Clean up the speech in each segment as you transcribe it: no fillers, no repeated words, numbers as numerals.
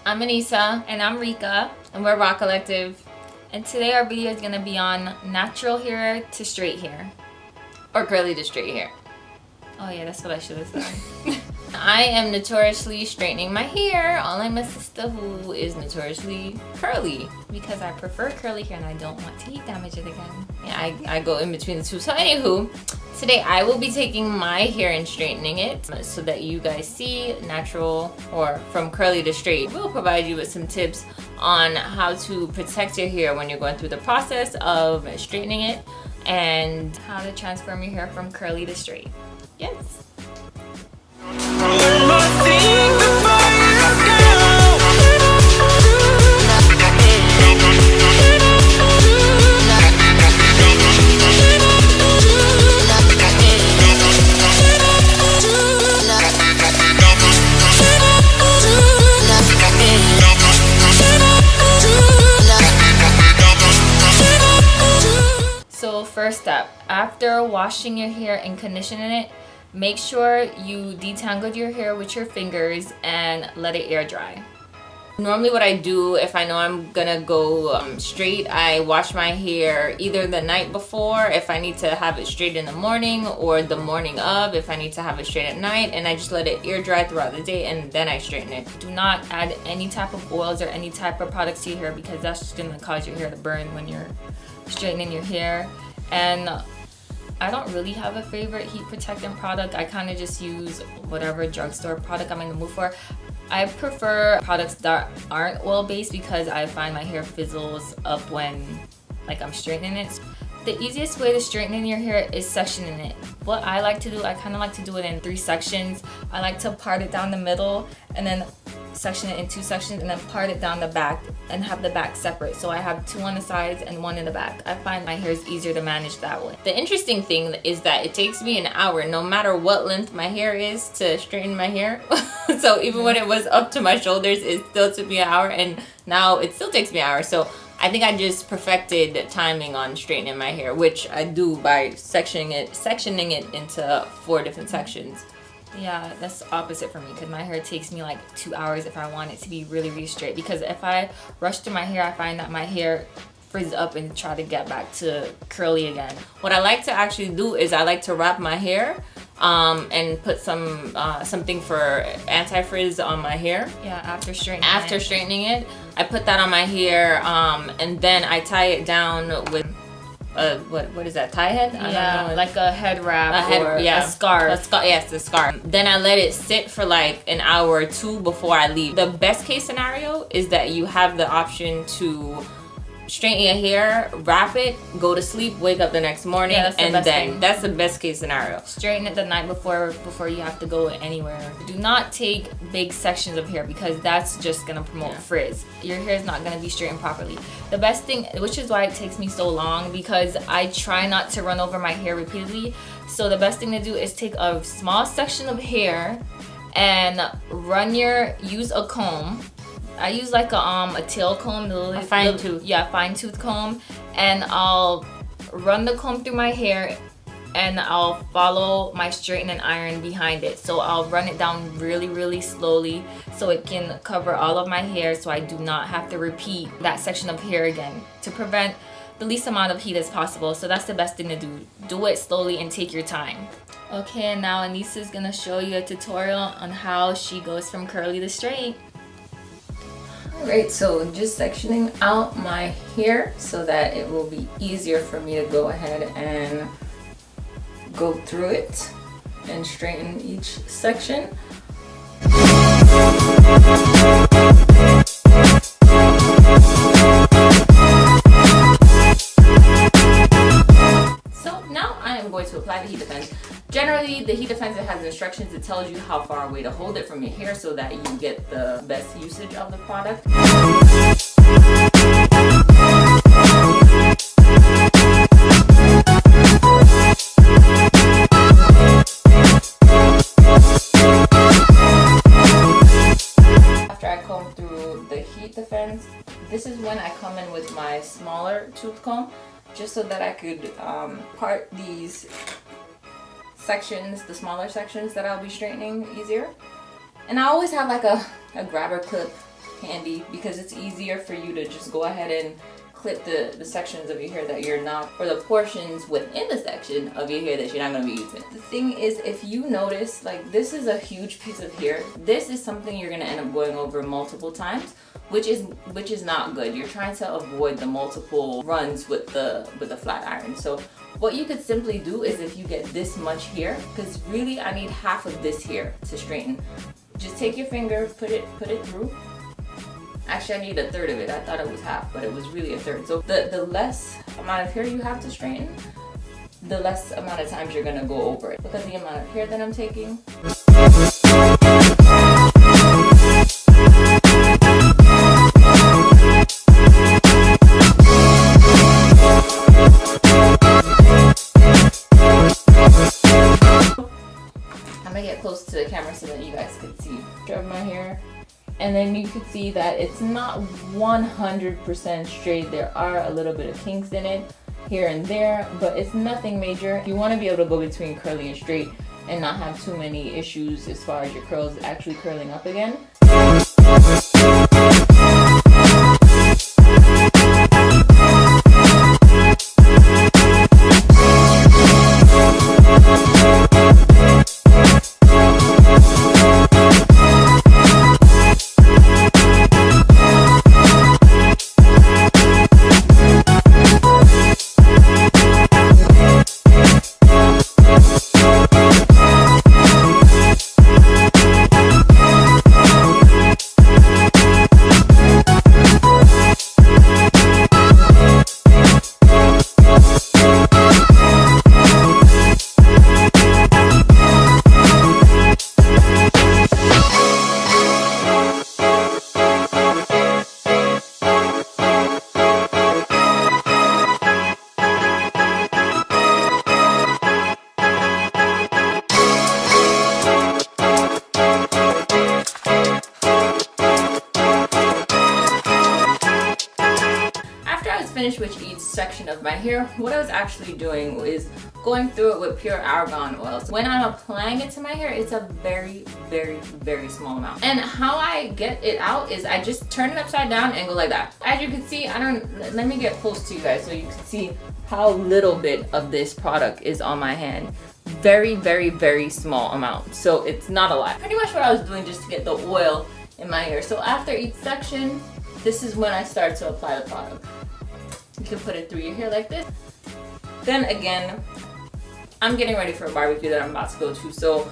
I'm Anissa. And I'm Rika. And we're Raw Collective. And today our video is going to be on natural hair to straight hair. Or curly to straight hair. Oh yeah, that's what I should have said. I am notoriously straightening my hair. All I'm a sister who is notoriously curly. Because I prefer curly hair and I don't want to heat damage it again. Yeah, I go in between the two. So anywho, today I will be taking my hair and straightening it so that you guys see natural or from curly to straight. We'll provide you with some tips on how to protect your hair when you're going through the process of straightening it and how to transform your hair from curly to straight. Yes. So first step, after washing your hair and conditioning it, make sure you detangle your hair with your fingers and let it air dry. Normally what I do if I know I'm gonna go straight, I wash my hair either the night before if I need to have it straight in the morning, or the morning of if I need to have it straight at night, and I just let it air dry throughout the day and then I straighten it. Do not add any type of oils or any type of products to your hair because that's just gonna cause your hair to burn when you're straightening your hair. And I don't really have a favorite heat protectant product. I kind of just use whatever drugstore product I'm in the mood for. I prefer products that aren't oil based because I find my hair fizzles up when I'm straightening it. The easiest way to straighten your hair is sectioning it. What I like to do, I kind of like to do it in 3 sections. I like to part it down the middle and then section it in 2 sections and then part it down the back and have the back separate. So I have 2 on the sides and 1 in the back. I find my hair is easier to manage that way. The interesting thing is that it takes me an hour no matter what length my hair is to straighten my hair. So even when it was up to my shoulders, it still took me an hour, and now it still takes me an hour. So I think I just perfected timing on straightening my hair, which I do by sectioning it into 4 different sections. Yeah, that's the opposite for me because my hair takes me like 2 hours if I want it to be really, really straight. Because if I rush through my hair, I find that my hair frizz up and try to get back to curly again. What I like to actually do is I like to wrap my hair and put something for anti-frizz on my hair. Yeah, after straightening it, I put that on my hair and then I tie it down with what is that, tie head? I don't know. Like a head wrap or a scarf. Yes, a scarf. Then I let it sit for like an hour or 2 before I leave. The best case scenario is that you have the option to straighten your hair, wrap it, go to sleep, wake up the next morning, and then that's the best case scenario. Straighten it the night before you have to go anywhere. Do not take big sections of hair because that's just gonna promote frizz. Your hair is not gonna be straightened properly. The best thing, which is why it takes me so long, because I try not to run over my hair repeatedly. So the best thing to do is take a small section of hair and use a comb. I use like a tail comb, a fine tooth comb, and I'll run the comb through my hair and I'll follow my straightening iron behind it. So I'll run it down really, really slowly so it can cover all of my hair so I do not have to repeat that section of hair again to prevent the least amount of heat as possible. So that's the best thing to do. Do it slowly and take your time. Okay, and now Anissa's gonna show you a tutorial on how she goes from curly to straight. Alright, so just sectioning out my hair so that it will be easier for me to go ahead and go through it and straighten each section. So now I am going to apply the heat defense. Generally, the heat defense, it has instructions. It tells you how far away to hold it from your hair so that you get the best usage of the product. After I comb through the heat defense, this is when I come in with my smaller tooth comb, just so that I could part these sections, the smaller sections that I'll be straightening easier. And I always have like a grabber clip handy because it's easier for you to just go ahead and clip the sections of your hair that you're not, or the portions within the section of your hair that you're not going to be using. The thing is, if you notice, like, this is a huge piece of hair, this is something you're going to end up going over multiple times, which is not good. You're trying to avoid the multiple runs with the flat iron. So what you could simply do is, if you get this much here, because really I need half of this here to straighten, just take your finger, put it through. Actually, I need a third of it. I thought it was half, but it was really a third. So the less amount of hair you have to straighten, the less amount of times you're gonna go over it. Look at the amount of hair that I'm taking. I'm gonna get close to the camera so that you guys can see of my hair. And then you can see that it's not 100% straight. There are a little bit of kinks in it here and there, but it's nothing major. You want to be able to go between curly and straight and not have too many issues as far as your curls actually curling up again. Finished with each section of my hair, what I was actually doing is going through it with Pure Argan Oil. So when I'm applying it to my hair, it's a very, very, very small amount. And how I get it out is I just turn it upside down and go like that. As you can see, let me get close to you guys so you can see how little bit of this product is on my hand. Very, very, very small amount. So it's not a lot. Pretty much what I was doing just to get the oil in my hair. So after each section, this is when I start to apply the product. You can put it through your hair like this. Then again, I'm getting ready for a barbecue that I'm about to go to. So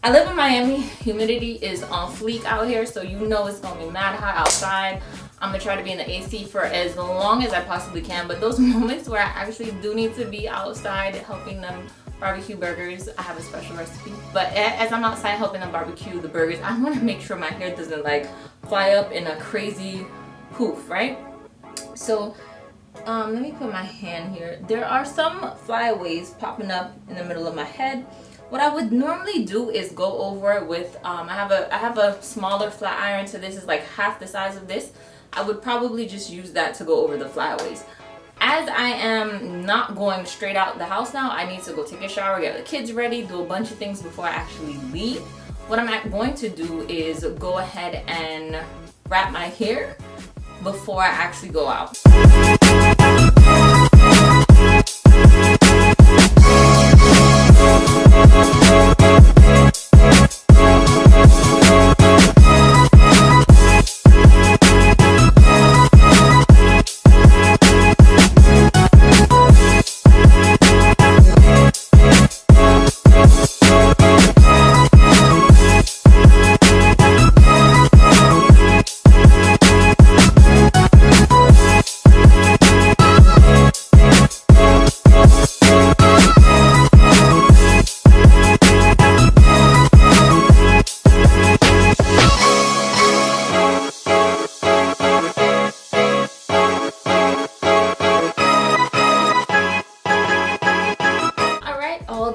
I live in Miami. Humidity is on fleek out here, so you know it's gonna be mad hot outside. I'm gonna try to be in the AC for as long as I possibly can, but those moments where I actually do need to be outside helping them barbecue burgers, I have a special recipe. But as I'm outside helping them barbecue the burgers, I wanna make sure my hair doesn't like fly up in a crazy poof, right? So let me put my hand here. There are some flyaways popping up in the middle of my head. What I would normally do is go over it with, I have a smaller flat iron, so this is like half the size of this. I would probably just use that to go over the flyaways. As I am not going straight out the house now, I need to go take a shower, get the kids ready, do a bunch of things before I actually leave. What I'm going to do is go ahead and wrap my hair before I actually go out.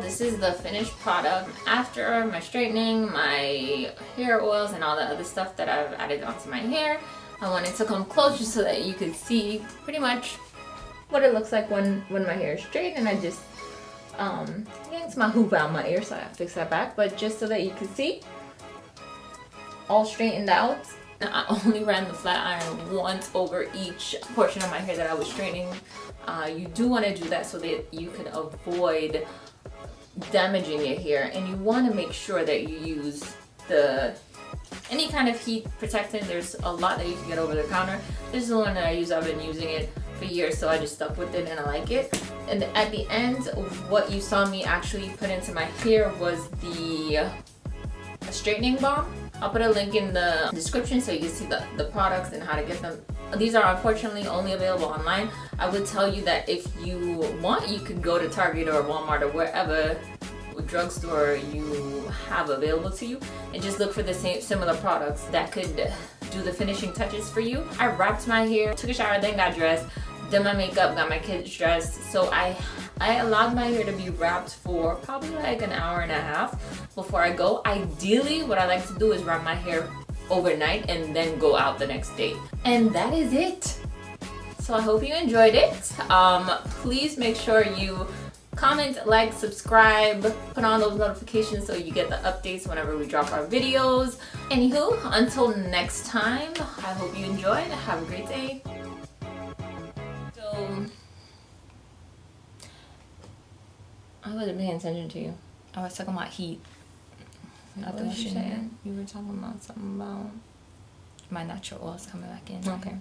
This is the finished product after my straightening, my hair oils, and all that other stuff that I've added onto my hair. I wanted to come closer so that you could see pretty much what it looks like when my hair is straight. And I just yanked my hoop out of my ear, so I fixed that back. But just so that you can see, all straightened out I only ran the flat iron once over each portion of my hair that I was straightening. You do want to do that so that you can avoid damaging your hair, and you want to make sure that you use any kind of heat protectant. There's a lot that you can get over the counter. This is the one that I use. I've been using it for years, so I just stuck with it and I like it. And at the end, what you saw me actually put into my hair was the straightening balm. I'll put a link in the description so you can see the products and how to get them. These are unfortunately only available online. I would tell you that if you want, you could go to Target or Walmart or wherever drugstore you have available to you and just look for the similar products that could do the finishing touches for you. I wrapped my hair, took a shower, then got dressed, did my makeup, got my kids dressed. So I allowed my hair to be wrapped for probably like an hour and a half before I go. Ideally, what I like to do is wrap my hair overnight and then go out the next day. And that is it. So I hope you enjoyed it. Please make sure you comment, like, subscribe, put on those notifications so you get the updates whenever we drop our videos. Anywho, until next time, I hope you enjoyed. Have a great day. So, I wasn't paying attention to you. I was talking about heat. Not the washing. You were talking about something about my natural oils coming back in. Okay.